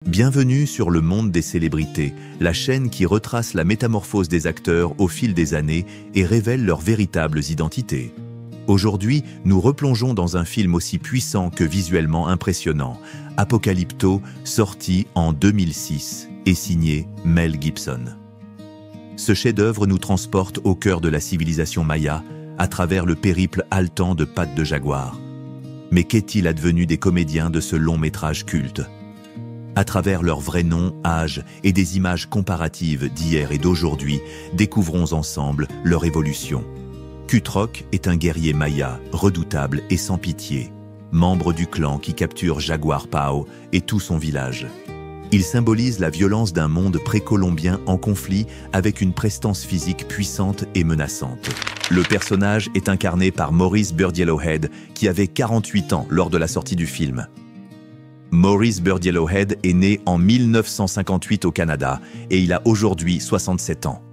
Bienvenue sur le monde des célébrités, la chaîne qui retrace la métamorphose des acteurs au fil des années et révèle leurs véritables identités. Aujourd'hui, nous replongeons dans un film aussi puissant que visuellement impressionnant, Apocalypto, sorti en 2006 et signé Mel Gibson. Ce chef-d'œuvre nous transporte au cœur de la civilisation maya, à travers le périple haletant de pattes de jaguar. Mais qu'est-il advenu des comédiens de ce long métrage culte ? À travers leurs vrais noms, âges et des images comparatives d'hier et d'aujourd'hui, découvrons ensemble leur évolution. Kutroc est un guerrier maya, redoutable et sans pitié, membre du clan qui capture Jaguar Pao et tout son village. Il symbolise la violence d'un monde précolombien en conflit avec une prestance physique puissante et menaçante. Le personnage est incarné par Maurice Bird-Yellowhead, qui avait 48 ans lors de la sortie du film. Maurice Bird-Yellowhead est né en 1958 au Canada et il a aujourd'hui 67 ans.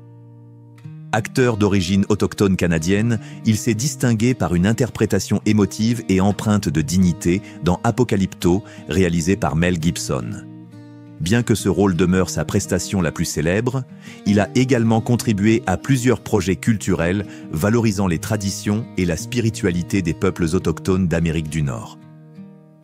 Acteur d'origine autochtone canadienne, il s'est distingué par une interprétation émotive et empreinte de dignité dans Apocalypto, réalisé par Mel Gibson. Bien que ce rôle demeure sa prestation la plus célèbre, il a également contribué à plusieurs projets culturels valorisant les traditions et la spiritualité des peuples autochtones d'Amérique du Nord.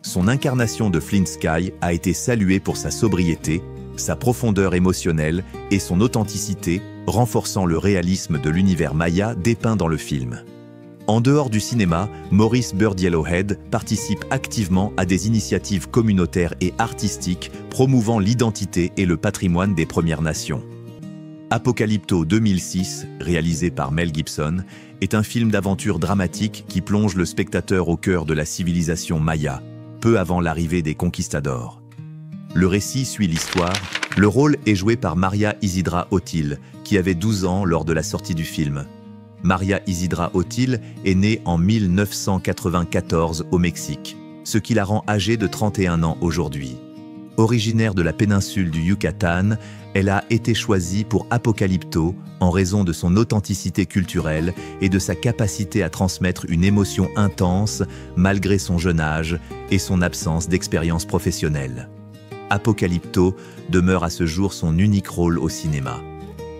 Son incarnation de Flint Sky a été saluée pour sa sobriété, sa profondeur émotionnelle et son authenticité, renforçant le réalisme de l'univers maya dépeint dans le film. En dehors du cinéma, Maurice Bird-Yellowhead participe activement à des initiatives communautaires et artistiques promouvant l'identité et le patrimoine des Premières Nations. Apocalypto 2006, réalisé par Mel Gibson, est un film d'aventure dramatique qui plonge le spectateur au cœur de la civilisation maya, peu avant l'arrivée des conquistadors. Le récit suit l'histoire. Le rôle est joué par Maria Isidra Otil, qui avait 12 ans lors de la sortie du film. Maria Isidra Otil est née en 1994 au Mexique, ce qui la rend âgée de 31 ans aujourd'hui. Originaire de la péninsule du Yucatan, elle a été choisie pour Apocalypto en raison de son authenticité culturelle et de sa capacité à transmettre une émotion intense malgré son jeune âge et son absence d'expérience professionnelle. Apocalypto demeure à ce jour son unique rôle au cinéma.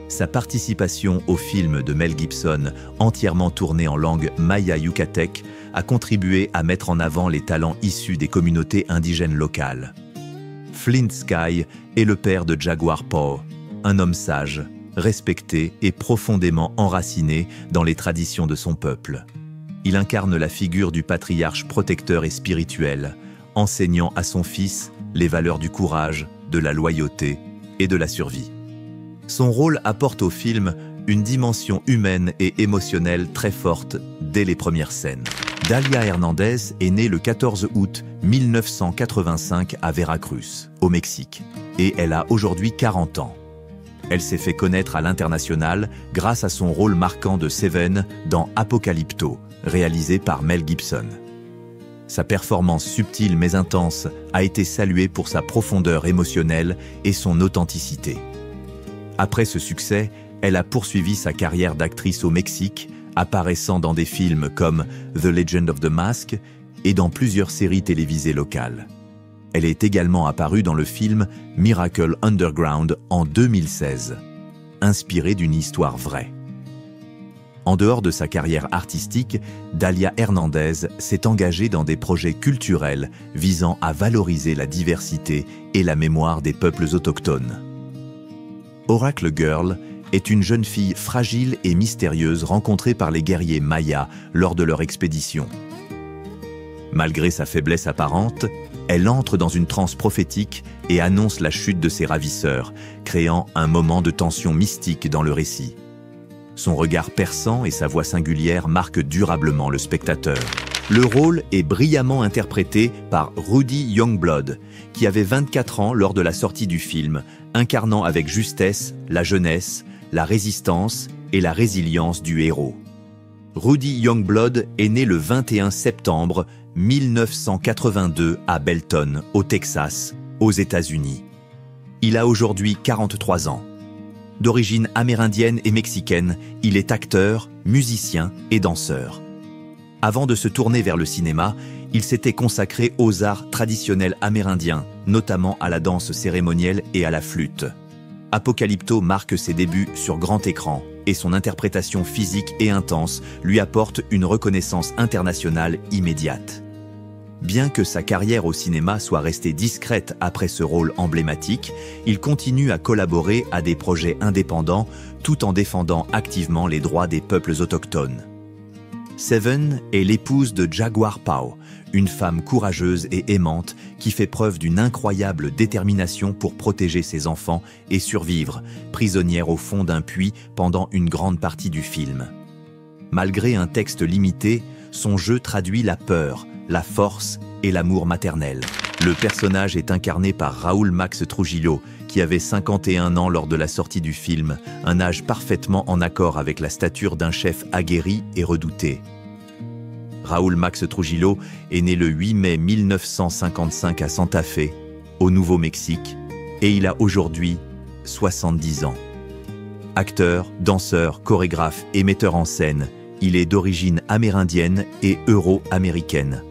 Sa participation au film de Mel Gibson, entièrement tourné en langue maya-yucatèque, a contribué à mettre en avant les talents issus des communautés indigènes locales. Flint Sky est le père de Jaguar Pao, un homme sage, respecté et profondément enraciné dans les traditions de son peuple. Il incarne la figure du patriarche protecteur et spirituel, enseignant à son fils les valeurs du courage, de la loyauté et de la survie. Son rôle apporte au film une dimension humaine et émotionnelle très forte dès les premières scènes. Dalia Hernandez est née le 14 août 1985 à Veracruz, au Mexique, et elle a aujourd'hui 40 ans. Elle s'est fait connaître à l'international grâce à son rôle marquant de Seven dans Apocalypto, réalisé par Mel Gibson. Sa performance subtile mais intense a été saluée pour sa profondeur émotionnelle et son authenticité. Après ce succès, elle a poursuivi sa carrière d'actrice au Mexique, apparaissant dans des films comme The Legend of the Mask et dans plusieurs séries télévisées locales. Elle est également apparue dans le film Miracle Underground en 2016, inspiré d'une histoire vraie. En dehors de sa carrière artistique, Dalia Hernandez s'est engagée dans des projets culturels visant à valoriser la diversité et la mémoire des peuples autochtones. Oracle Girl est une jeune fille fragile et mystérieuse rencontrée par les guerriers mayas lors de leur expédition. Malgré sa faiblesse apparente, elle entre dans une transe prophétique et annonce la chute de ses ravisseurs, créant un moment de tension mystique dans le récit. Son regard perçant et sa voix singulière marquent durablement le spectateur. Le rôle est brillamment interprété par Rudy Youngblood, qui avait 24 ans lors de la sortie du film, incarnant avec justesse la jeunesse, la résistance et la résilience du héros. Rudy Youngblood est né le 21 septembre 1982 à Belton, au Texas, aux États-Unis. Il a aujourd'hui 43 ans. D'origine amérindienne et mexicaine, il est acteur, musicien et danseur. Avant de se tourner vers le cinéma, Il s'était consacré aux arts traditionnels amérindiens, notamment à la danse cérémonielle et à la flûte. Apocalypto marque ses débuts sur grand écran, et son interprétation physique et intense lui apporte une reconnaissance internationale immédiate. Bien que sa carrière au cinéma soit restée discrète après ce rôle emblématique, il continue à collaborer à des projets indépendants tout en défendant activement les droits des peuples autochtones. Seven est l'épouse de Jaguar Pao, une femme courageuse et aimante qui fait preuve d'une incroyable détermination pour protéger ses enfants et survivre, prisonnière au fond d'un puits pendant une grande partie du film. Malgré un texte limité, son jeu traduit la peur, la force et l'amour maternel. Le personnage est incarné par Raúl Max Trujillo, qui avait 51 ans lors de la sortie du film, un âge parfaitement en accord avec la stature d'un chef aguerri et redouté. Raúl Max Trujillo est né le 8 mai 1955 à Santa Fe, au Nouveau-Mexique, et il a aujourd'hui 70 ans. Acteur, danseur, chorégraphe et metteur en scène, il est d'origine amérindienne et euro-américaine.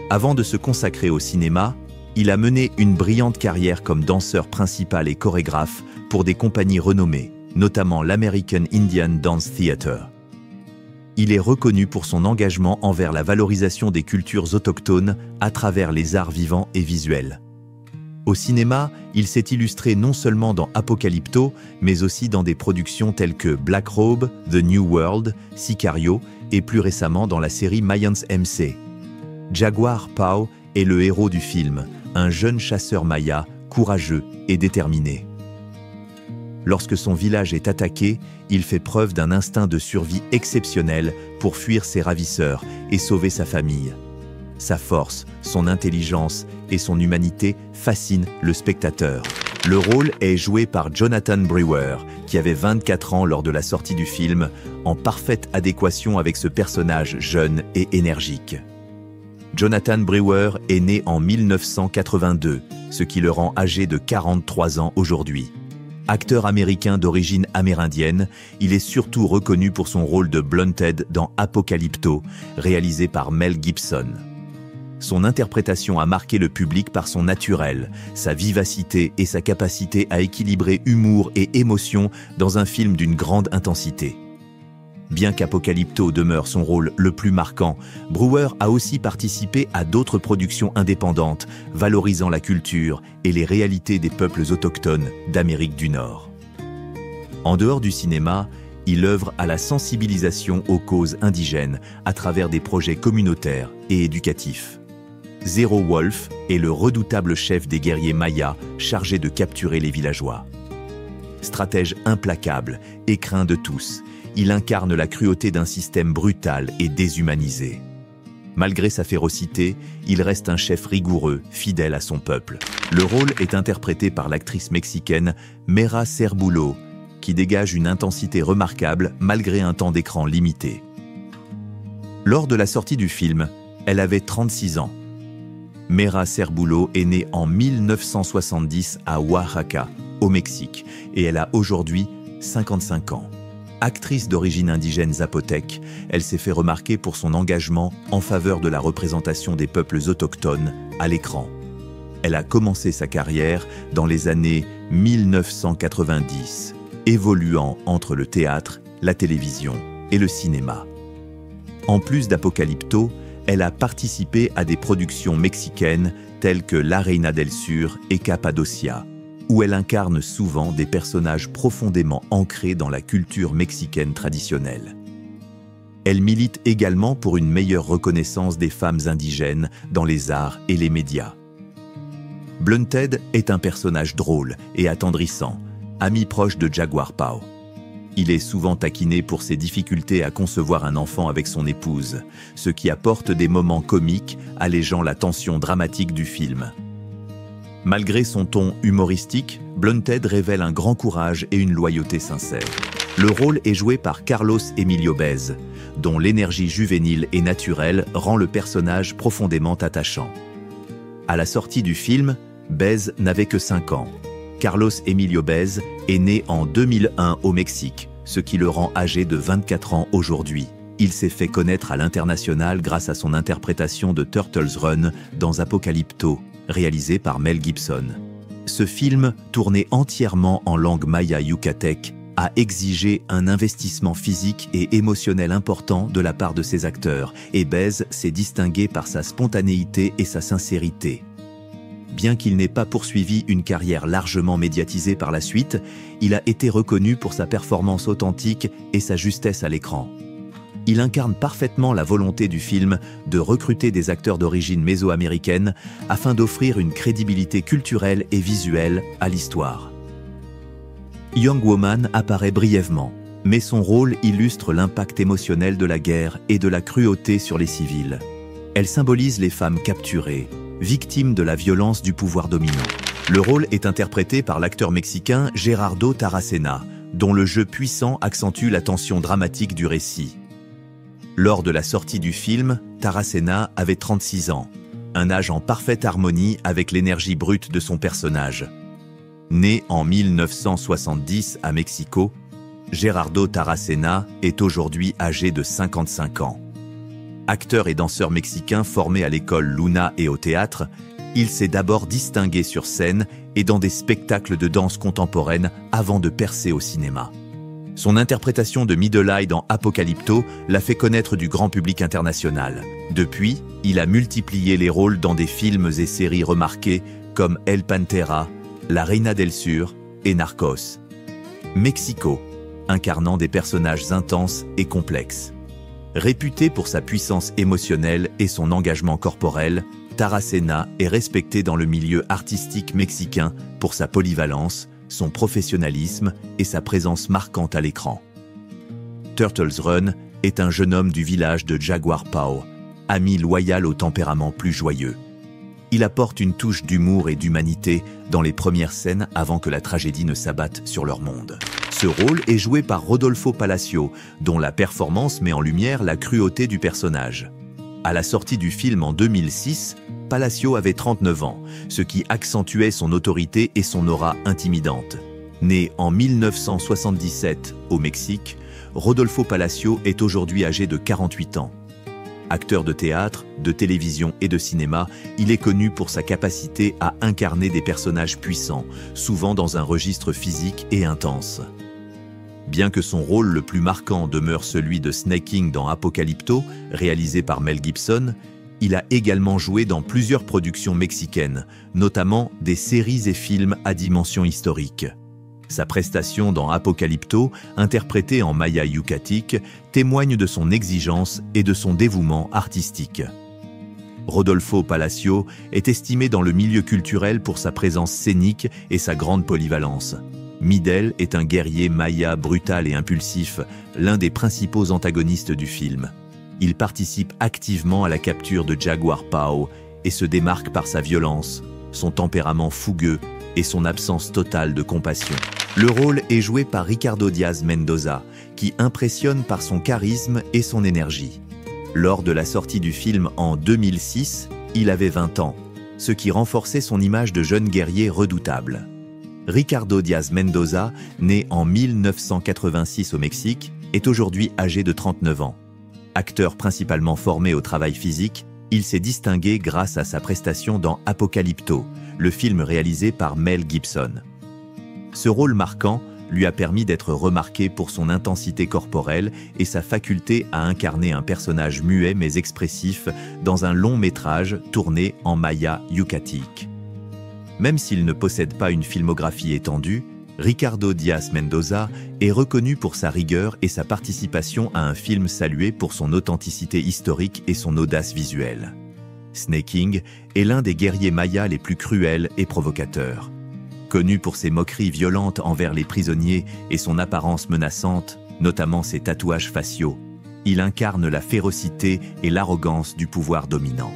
Avant de se consacrer au cinéma, il a mené une brillante carrière comme danseur principal et chorégraphe pour des compagnies renommées, notamment l'American Indian Dance Theatre. Il est reconnu pour son engagement envers la valorisation des cultures autochtones à travers les arts vivants et visuels. Au cinéma, il s'est illustré non seulement dans Apocalypto, mais aussi dans des productions telles que Black Robe, The New World, Sicario et plus récemment dans la série Mayans MC. Jaguar Pao est le héros du film, un jeune chasseur maya, courageux et déterminé. Lorsque son village est attaqué, il fait preuve d'un instinct de survie exceptionnel pour fuir ses ravisseurs et sauver sa famille. Sa force, son intelligence et son humanité fascinent le spectateur. Le rôle est joué par Jonathan Brewer, qui avait 24 ans lors de la sortie du film, en parfaite adéquation avec ce personnage jeune et énergique. Jonathan Brewer est né en 1982, ce qui le rend âgé de 43 ans aujourd'hui. Acteur américain d'origine amérindienne, il est surtout reconnu pour son rôle de Blunted dans Apocalypto, réalisé par Mel Gibson. Son interprétation a marqué le public par son naturel, sa vivacité et sa capacité à équilibrer humour et émotion dans un film d'une grande intensité. Bien qu'Apocalypto demeure son rôle le plus marquant, Brewer a aussi participé à d'autres productions indépendantes, valorisant la culture et les réalités des peuples autochtones d'Amérique du Nord. En dehors du cinéma, il œuvre à la sensibilisation aux causes indigènes à travers des projets communautaires et éducatifs. Zero Wolf est le redoutable chef des guerriers mayas chargé de capturer les villageois. Stratège implacable et craint de tous, il incarne la cruauté d'un système brutal et déshumanisé. Malgré sa férocité, il reste un chef rigoureux, fidèle à son peuple. Le rôle est interprété par l'actrice mexicaine Mera Cerbulo, qui dégage une intensité remarquable malgré un temps d'écran limité. Lors de la sortie du film, elle avait 36 ans. Mera Cerbulo est née en 1970 à Oaxaca, au Mexique, et elle a aujourd'hui 55 ans. Actrice d'origine indigène zapotèque, elle s'est fait remarquer pour son engagement en faveur de la représentation des peuples autochtones à l'écran. Elle a commencé sa carrière dans les années 1990, évoluant entre le théâtre, la télévision et le cinéma. En plus d'Apocalypto, elle a participé à des productions mexicaines telles que La Reina del Sur et Cappadocia, où elle incarne souvent des personnages profondément ancrés dans la culture mexicaine traditionnelle. Elle milite également pour une meilleure reconnaissance des femmes indigènes dans les arts et les médias. Blunted est un personnage drôle et attendrissant, ami proche de Jaguar Pao. Il est souvent taquiné pour ses difficultés à concevoir un enfant avec son épouse, ce qui apporte des moments comiques allégeant la tension dramatique du film. Malgré son ton humoristique, Blunted révèle un grand courage et une loyauté sincère. Le rôle est joué par Carlos Emilio Bez, dont l'énergie juvénile et naturelle rend le personnage profondément attachant. À la sortie du film, Bez n'avait que 5 ans. Carlos Emilio Bez est né en 2001 au Mexique, ce qui le rend âgé de 24 ans aujourd'hui. Il s'est fait connaître à l'international grâce à son interprétation de Turtles Run dans Apocalypto, réalisé par Mel Gibson. Ce film, tourné entièrement en langue maya yucatèque, a exigé un investissement physique et émotionnel important de la part de ses acteurs, et Bez s'est distingué par sa spontanéité et sa sincérité. Bien qu'il n'ait pas poursuivi une carrière largement médiatisée par la suite, il a été reconnu pour sa performance authentique et sa justesse à l'écran. Il incarne parfaitement la volonté du film de recruter des acteurs d'origine méso-américaine afin d'offrir une crédibilité culturelle et visuelle à l'histoire. Young Woman apparaît brièvement, mais son rôle illustre l'impact émotionnel de la guerre et de la cruauté sur les civils. Elle symbolise les femmes capturées, victimes de la violence du pouvoir dominant. Le rôle est interprété par l'acteur mexicain Gerardo Taracena, dont le jeu puissant accentue la tension dramatique du récit. Lors de la sortie du film, Taracena avait 36 ans, un âge en parfaite harmonie avec l'énergie brute de son personnage. Né en 1970 à Mexico, Gerardo Taracena est aujourd'hui âgé de 55 ans. Acteur et danseur mexicain formé à l'école Luna et au théâtre, il s'est d'abord distingué sur scène et dans des spectacles de danse contemporaine avant de percer au cinéma. Son interprétation de Middle Eye dans Apocalypto l'a fait connaître du grand public international. Depuis, il a multiplié les rôles dans des films et séries remarqués comme El Pantera, La Reina del Sur et Narcos. Mexico, incarnant des personnages intenses et complexes. Réputé pour sa puissance émotionnelle et son engagement corporel, Taracena est respecté dans le milieu artistique mexicain pour sa polyvalence, son professionnalisme et sa présence marquante à l'écran. Turtles Run est un jeune homme du village de Jaguar Pao, ami loyal au tempérament plus joyeux. Il apporte une touche d'humour et d'humanité dans les premières scènes avant que la tragédie ne s'abatte sur leur monde. Ce rôle est joué par Rodolfo Palacio, dont la performance met en lumière la cruauté du personnage. À la sortie du film en 2006, Palacio avait 39 ans, ce qui accentuait son autorité et son aura intimidante. Né en 1977 au Mexique, Rodolfo Palacio est aujourd'hui âgé de 48 ans. Acteur de théâtre, de télévision et de cinéma, il est connu pour sa capacité à incarner des personnages puissants, souvent dans un registre physique et intense. Bien que son rôle le plus marquant demeure celui de Snake King dans Apocalypto, réalisé par Mel Gibson, il a également joué dans plusieurs productions mexicaines, notamment des séries et films à dimension historique. Sa prestation dans Apocalypto, interprétée en maya yucatique, témoigne de son exigence et de son dévouement artistique. Rodolfo Palacio est estimé dans le milieu culturel pour sa présence scénique et sa grande polyvalence. Midel est un guerrier maya brutal et impulsif, l'un des principaux antagonistes du film. Il participe activement à la capture de Jaguar Pao et se démarque par sa violence, son tempérament fougueux et son absence totale de compassion. Le rôle est joué par Ricardo Diaz Mendoza, qui impressionne par son charisme et son énergie. Lors de la sortie du film en 2006, il avait 20 ans, ce qui renforçait son image de jeune guerrier redoutable. Ricardo Diaz Mendoza, né en 1986 au Mexique, est aujourd'hui âgé de 39 ans. Acteur principalement formé au travail physique, il s'est distingué grâce à sa prestation dans Apocalypto, le film réalisé par Mel Gibson. Ce rôle marquant lui a permis d'être remarqué pour son intensité corporelle et sa faculté à incarner un personnage muet mais expressif dans un long métrage tourné en maya yucatique. Même s'il ne possède pas une filmographie étendue, Ricardo Diaz Mendoza est reconnu pour sa rigueur et sa participation à un film salué pour son authenticité historique et son audace visuelle. Snake King est l'un des guerriers mayas les plus cruels et provocateurs. Connu pour ses moqueries violentes envers les prisonniers et son apparence menaçante, notamment ses tatouages faciaux, il incarne la férocité et l'arrogance du pouvoir dominant.